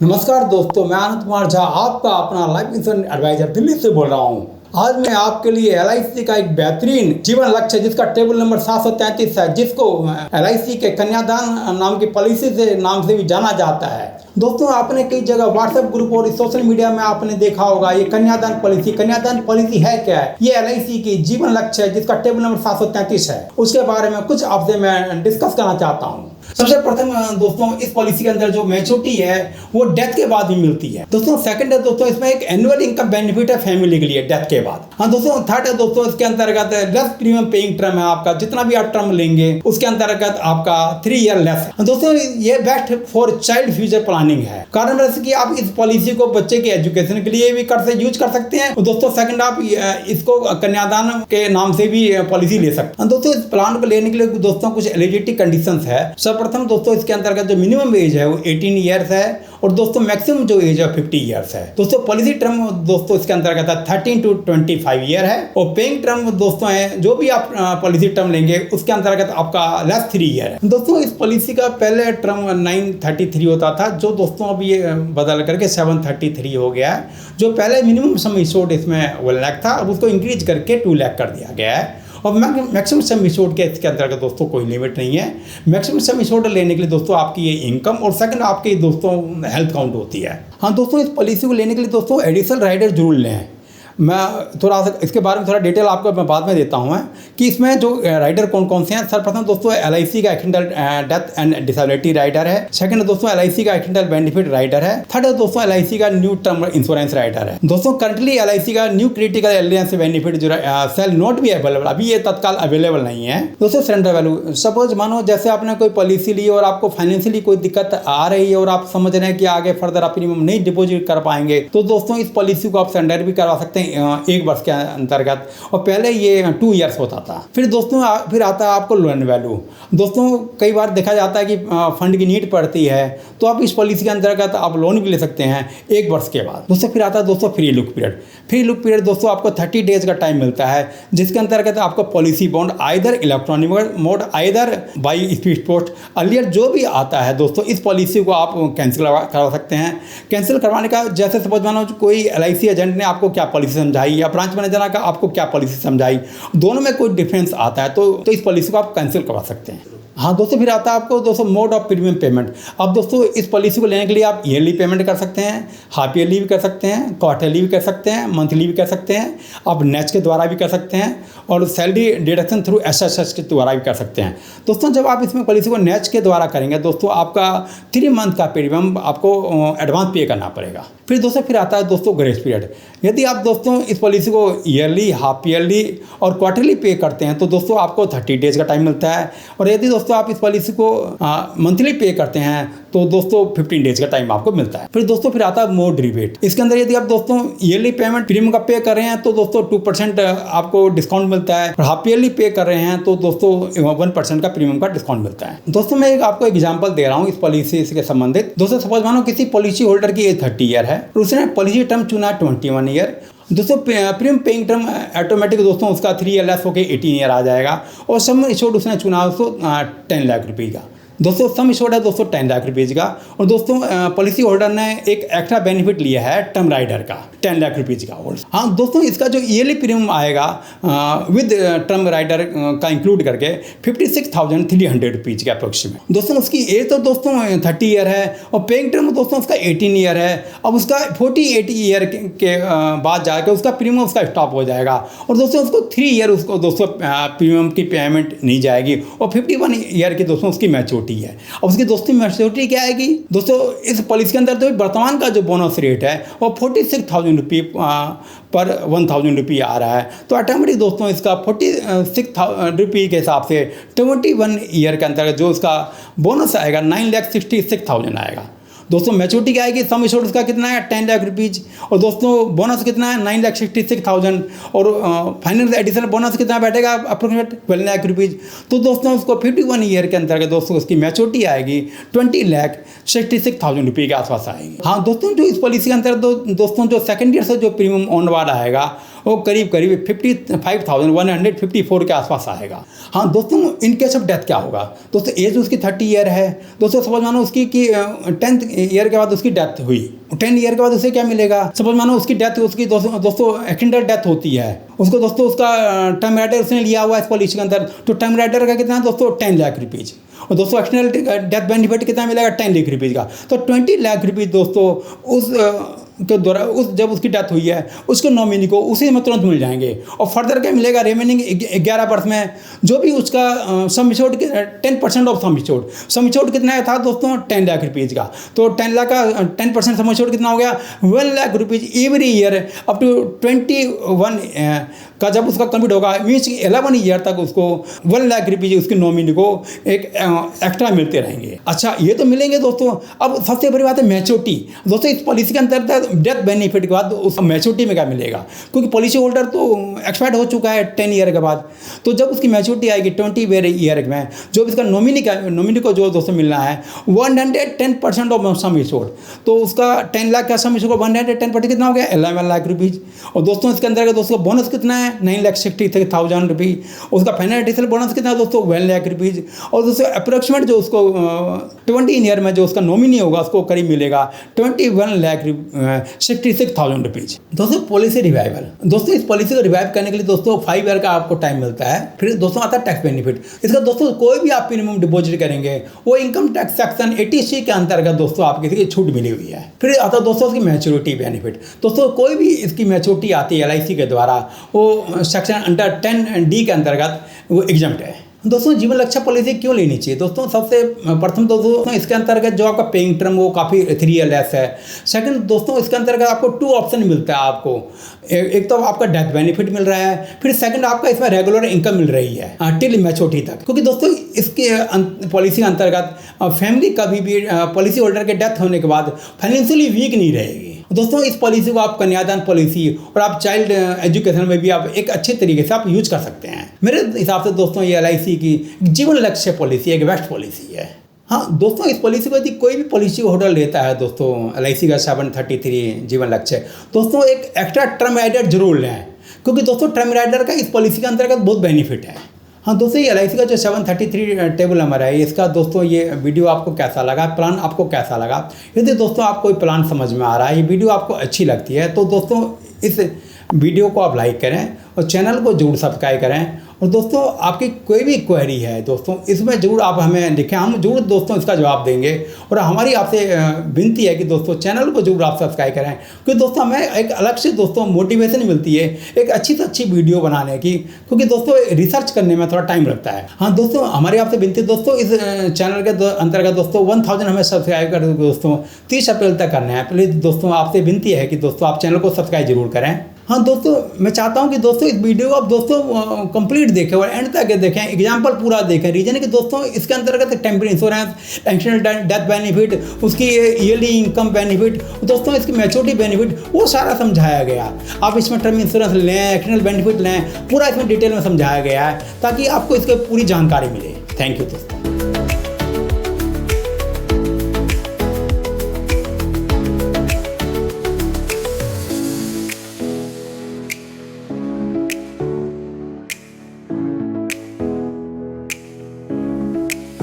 नमस्कार दोस्तों, मैं आनंद कुमार झा आपका अपना लाइफ इंश्योरेंस एडवाइजर दिल्ली से बोल रहा हूँ। आज मैं आपके लिए LIC का एक बेहतरीन जीवन लक्ष्य जिसका टेबल नंबर 733 है, जिसको LIC के कन्यादान नाम की पॉलिसी से नाम से भी जाना जाता है। दोस्तों, आपने कई जगह व्हाट्सएप ग्रुप और सोशल मीडिया में आपने देखा होगा ये कन्यादान पॉलिसी है क्या है? ये LIC की जीवन लक्ष्य है जिसका टेबल नंबर 733 है। उसके बारे में कुछ आपसे मैं डिस्कस करना चाहता हूँ। सबसे प्रथम दोस्तों, इस पॉलिसी के अंदर जो मैच्योरिटी है वो डेथ के बाद भी मिलती है। दोस्तों, सेकंड है दोस्तों, इसमें एक एनुअल इनकम बेनिफिट है फैमिली के लिए डेथ के बाद। हाँ दोस्तों, थर्ड है दोस्तों, इसके अंतर्गत लेस प्रीमियम पेइंग टर्म है। आपका जितना भी आप टर्म लेंगे उसके अंतर्गत आपका 3 ईयर लेस है। दोस्तों, ये best for child future planning है। कारण कि आप इस पॉलिसी को बच्चे के एजुकेशन के लिए भी यूज कर सकते हैं। दोस्तों, सेकंड आप इसको कन्यादान के नाम से भी पॉलिसी ले सकते हैं। दोस्तों, इस प्लान को लेने के लिए दोस्तों कुछ एलिजिबिलिटी कंडीशंस है। सर्वप्रथम दोस्तों, इसके अंतर्गत जो मिनिमम एज है वो 18 ईयर्स है और दोस्तों मैक्सिमम जो एज है 50 ईयर्स है। दोस्तों, पॉलिसी टर्म दोस्तों इसके अंतर्गत 13 to 25 ईयर है और पेइंग टर्म दोस्तों है जो भी आप पॉलिसी टर्म लेंगे उसके अंतर्गत आपका लेस 3 ईयर है। दोस्तों, इस पॉलिसी का पहले टर्म 933 होता था, जो दोस्तों अब ये बदल करके 733 हो गया है। जो पहले मिनिमम सम इंश्योर्ड इसमें 1 लाख था, अब उसको इंक्रीज करके 2 लाख कर दिया गया है। और मैक्सिमम सम इंश्योर्ड के इसके अंतर्गत दोस्तों कोई लिमिट नहीं है। मैक्सिमम सम इंश्योर्ड लेने के लिए दोस्तों आपकी ये इनकम और सेकंड आपकी दोस्तों हेल्थ काउंट होती है। हाँ दोस्तों, इस पॉलिसी को लेने के लिए दोस्तों एडिशनल राइडर जरूर लें। मैं थोड़ा सा इसके बारे में थोड़ा डिटेल आपको मैं बाद में देता हूँ कि इसमें जो राइडर कौन कौन से हैं। सर्वप्रथम दोस्तों LIC का accidental death and disability rider है। सेकंड दोस्तों LIC का एक्सीडेंटल बेनिफिट राइडर है। थर्ड दोस्तों LIC का न्यू टर्म इंश्योरेंस राइडर है। दोस्तों, करंटली LIC का न्यू क्रिटिकल इलनेस बेनिफिट जो सेल नॉट भी अवेलेबल, अभी ये तत्काल अवेलेबल नहीं है। दोस्तों, सरेंडर वैल्यू, सपोज मानो जैसे आपने कोई पॉलिसी ली और आपको फाइनेंशियली कोई दिक्कत आ रही है और आप समझ रहे हैं कि आगे फर्दर आप प्रीमियम नहीं डिपोजिट कर पाएंगे, तो दोस्तों इस पॉलिसी को आप सरेंडर भी करवा सकते हैं 1 वर्ष के अंतर्गत। और पहले ये 2 ईयर्स होता था। फिर दोस्तों फिर आता है आपको लोन वैल्यू। दोस्तों, कई बार देखा जाता है कि फंड की नीड पड़ती है तो आप इस पॉलिसी के अंतर्गत आप लोन भी ले सकते हैं 1 वर्ष के बाद। दोस्तों, फिर आता है दोस्तों free look period. Free look period दोस्तों आपको 30 डेज का टाइम मिलता है, जिसके अंतर्गत आपको policy bond either electronic mode either by speed post earlier जो भी आता है दोस्तों इस पॉलिसी को आप कैंसिल करवा सकते हैं। कैंसिल करवाने का जैसे सपोज मानो कोई LIC एजेंट ने आपको क्या पॉलिसी समझाई या ब्रांच मैनेजर का आपको क्या पॉलिसी समझाई, दोनों में कोई डिफरेंस आता है तो इस पॉलिसी को आप कैंसिल करवा सकते हैं। हाँ दोस्तों, फिर आता है आपको दोस्तों मोड ऑफ प्रीमियम पेमेंट। अब दोस्तों इस पॉलिसी को लेने के लिए आप ईयरली पेमेंट कर सकते हैं, हाफ ईयरली भी कर सकते हैं, क्वार्टरली भी कर सकते हैं, मंथली भी कर सकते हैं, आप नेच के द्वारा भी कर सकते हैं और सैलरी डिडक्शन थ्रू SSS के द्वारा भी कर सकते हैं। दोस्तों, जब आप इसमें पॉलिसी को नेच के द्वारा करेंगे दोस्तों आपका 3 मंथ का प्रीमियम आपको एडवांस पे करना पड़ेगा। फिर दोस्तों फिर आता है दोस्तों ग्रेस पीरियड। यदि आप दोस्तों इस पॉलिसी को ईयरली, हाफ ईयरली और क्वार्टरली पे करते हैं तो दोस्तों आपको 30 डेज का टाइम मिलता है। और यदि दोस्तों आप इस पॉलिसी को मंथली पे करते हैं तो दोस्तों 15 डेज का टाइम आपको मिलता है। फिर दोस्तों फिर आता है मोड रिबेट। इसके अंदर यदि आप दोस्तों ईयरली पेमेंट प्रीमियम का पे कर रहे हैं तो दोस्तों 2% आपको डिस्काउंट मिलता है और हाफ ईयरली पे कर रहे हैं तो दोस्तों 1% का प्रीमियम का डिस्काउंट मिलता है। दोस्तों, मैं आपको एग्जांपल दे रहा हूँ इस पॉलिसी से संबंधित। दोस्तों, सपोज मानो किसी पॉलिसी होल्डर की एज 30 ईयर है और उसने पॉलिसी टर्म चुना 21 ईयर। दोस्तों, प्रीमियम पेइंग टर्म ऑटोमेटिक दोस्तों उसका 3 ईयर लेस होकर 18 ईयर आ जाएगा और सम इंश्योर्ड उसने चुना उसको 10 लाख रुपये का। दोस्तों, सम इंश्योर्ड है दोस्तों 10 लाख रुपीज़ का। और दोस्तों पॉलिसी होल्डर ने एक एक्स्ट्रा बेनिफिट लिया है टर्म राइडर का 10 लाख रुपीज़ का। हाँ दोस्तों, इसका जो ईयरली प्रीमियम आएगा विद टर्म राइडर का इंक्लूड करके 56,300 रुपीज़ के अप्रोक्सीमेट। दोस्तों, उसकी एज तो दोस्तों 30 ईयर है और पेइंग टर्म दोस्तों उसका 18 ईयर है। अब उसका 48 ईयर के बाद जाकर उसका प्रीमियम उसका स्टॉप हो जाएगा और दोस्तों उसको 3 ईयर उसको दोस्तों प्रीमियम की पेमेंट नहीं जाएगी और 51 ईयर की दोस्तों उसकी मैच्योरिटी है। अब उसकी दोस्तों मैच्योरिटी क्या आएगी दोस्तों इस पॉलिसी के अंदर? तो वर्तमान का जो बोनस रेट है वो 46,000 रुपये पर 1,000 रुपये आ रहा है। तो ऑटोमेटिक दोस्तों इसका 46,000 रुपये के हिसाब से 21 ईयर के अंतर्गत जो उसका बोनस आएगा 9,66,000 आएगा। दोस्तों, मैच्योरिटी क्या आएगी? सम इंश्योर्ड उसका कितना है 10 लाख रुपीज़ और दोस्तों बोनस कितना है 9,66,000 और फाइनेंस एडिशनल बोनस कितना बैठेगा अप्रोक्सीमेट 12 लाख रुपीज़। तो दोस्तों उसको 51 ईयर के अंतर्गत दोस्तों उसकी मैच्योरिटी आएगी 20,66,000 रुपये के आसपास आएगी। हाँ दोस्तों, जो इस पॉलिसी के अंतर्गत दोस्तों जो सेकेंड ईयर से जो प्रीमियम ऑन वार्ड आएगा वो करीब करीब 55,154 के आसपास आएगा। हाँ दोस्तों, इन केस ऑफ डेथ क्या होगा दोस्तों, एज उसकी 30 ईयर है दोस्तों, सपोज मानो उसकी कि 10th ईयर के बाद उसकी डेथ हुई, 10 ईयर के बाद उसे क्या मिलेगा, सपोज मानो उसकी डेथ उसकी दोस्तों एक्सीडेंटल डेथ होती है, उसको दोस्तों उसका टर्म राइडर उसने लिया हुआ है इस पॉलिसी के अंदर, तो टर्म राइडर का कितना है दोस्तों 10 लाख रुपीज़, और दोस्तों एक्सीडेंटल डेथ बेनिफिट कितना मिलेगा 10 लाख रुपीज़ का, तो 20 लाख रुपीज़ दोस्तों उस के द्वारा जब उसकी डेथ हुई है उसको नॉमिनी को उसी में तुरंत मिल जाएंगे। और फर्दर क्या मिलेगा, रिमेनिंग 11 वर्ष में जो भी उसका sum assured 10% of sum assured कितना था दोस्तों 10 लाख रुपीज़ का, तो 10 लाख का 10% सम एश्योर्ड कितना हो गया 1 lakh rupees every year up to 21 का जब उसका कंप्लीट होगा, मीन्स 11 ईयर तक उसको 1 लाख रुपीज़ उसकी नॉमिनी को एक एक्स्ट्रा मिलते रहेंगे। अच्छा ये तो मिलेंगे दोस्तों। अब सबसे बड़ी बात है मैच्योरिटी दोस्तों, इस पॉलिसी के अंतर्गत डेथ बेनिफिट के बाद उस मैच्योरिटी में क्या मिलेगा, क्योंकि पॉलिसी होल्डर तो एक्सपायर हो चुका है 10 ईयर के बाद, तो जब उसकी मैच्योरिटी आएगी 20 ईयर में, जो इसका नॉमिनी को जो दोस्तों मिलना है 110% ऑफ सम एश्योर्ड, तो उसका 10 लाख का सम एश्योर्ड 110% कितना हो गया 11 लाख रुपीज़। और दोस्तों इसके अंदर दोस्तों बोनस कितना है 9,63,000 रुपये, उसका फाइनल एडिशनल बोनस कितना है दोस्तों 1 लाख रुपीज़, और दोस्तों अप्रोक्सीमेट जो उसको 20 ईयर में जो उसका नॉमिनी होगा उसको करीब मिलेगा 21,66,000 रुपीज़। दोस्तों पॉलिसी रिवाइवल, दोस्तों इस पॉलिसी को रिवाइव करने के लिए दोस्तों 5 ईयर का आपको टाइम मिलता है। फिर दोस्तों आता है टैक्स बेनिफिट, इसका दोस्तों कोई भी आप मिनिमम डिपॉजिट करेंगे वो इनकम टैक्स सेक्शन 80C के अंतर्गत दोस्तों आपको किसी की छूट मिली हुई है। फिर आता है दोस्तों इसकी मैच्योरिटी बेनिफिट, दोस्तों कोई भी इसकी मैच्योरिटी आती है LIC के द्वारा वो सेक्शन अंडर 10D के अंतर्गत वो एग्जम्प्ट है। दोस्तों जीवन रक्षा पॉलिसी क्यों लेनी चाहिए दोस्तों, सबसे प्रथम दोस्तों इसके अंतर्गत जो आपका पेइंग टर्म वो काफ़ी 3 ईयर लेस है। सेकंड दोस्तों इसके अंतर्गत आपको 2 ऑप्शन मिलता है आपको, एक तो आपका डेथ बेनिफिट मिल रहा है, फिर सेकंड आपका इसमें रेगुलर इनकम मिल रही है टिल मैच्योरिटी तक, क्योंकि दोस्तों इसके पॉलिसी के अंतर्गत फैमिली कभी भी पॉलिसी होल्डर के डेथ होने के बाद फाइनेंशियली वीक नहीं रहेगी। दोस्तों इस पॉलिसी को आप कन्यादान पॉलिसी और आप चाइल्ड एजुकेशन में भी आप एक अच्छे तरीके से आप यूज कर सकते हैं। मेरे हिसाब से दोस्तों ये LIC की जीवन लक्ष्य पॉलिसी एक बेस्ट पॉलिसी है। हाँ दोस्तों, इस पॉलिसी को यदि कोई भी पॉलिसी होल्डर लेता है दोस्तों LIC का 733 जीवन लक्ष्य, दोस्तों एक एक्स्ट्रा टर्म राइडर जरूर लें, क्योंकि दोस्तों टर्म राइडर का इस पॉलिसी के अंतर्गत बहुत बेनिफिट है। हाँ दोस्तों, ये LIC का जो 733 टेबल नंबर है इसका दोस्तों ये वीडियो आपको कैसा लगा, प्लान आपको कैसा लगा। यदि दोस्तों आपको कोई प्लान समझ में आ रहा है, ये वीडियो आपको अच्छी लगती है, तो दोस्तों इस वीडियो को आप लाइक करें और चैनल को जरूर सब्सक्राइब करें। और दोस्तों आपकी कोई भी क्वेरी है दोस्तों इसमें ज़रूर आप हमें लिखें, हम जरूर दोस्तों इसका जवाब देंगे। और हमारी आपसे विनती है कि दोस्तों चैनल को जरूर आप सब्सक्राइब करें, क्योंकि दोस्तों हमें एक अलग से दोस्तों मोटिवेशन मिलती है एक अच्छी से अच्छी वीडियो बनाने की, क्योंकि दोस्तों रिसर्च करने में थोड़ा टाइम लगता है। हाँ दोस्तों, हमारी आपसे विनती दोस्तों इस चैनल के अंतर्गत दोस्तों 1000 हमें सब्सक्राइब कर दोस्तों 30 अप्रैल तक करना है। प्लीज़ दोस्तों आपसे विनती है कि दोस्तों आप चैनल को सब्सक्राइब जरूर करें। हाँ दोस्तों, मैं चाहता हूँ कि दोस्तों इस वीडियो को आप दोस्तों कंप्लीट देखें और एंड तक देखें, एग्जाम्पल पूरा देखें। रीजन है कि दोस्तों इसके अंतर्गत temporary insurance, accidental death benefit, उसकी ईयरली इनकम बेनिफिट, दोस्तों इसकी मैच्योरिटी बेनिफिट, वो सारा समझाया गया। आप इसमें टर्म इंश्योरेंस लें, एक्सीडेंटल बेनिफिट लें, पूरा इसमें डिटेल में समझाया गया है ताकि आपको इसकी पूरी जानकारी मिले। थैंक यू दोस्तों।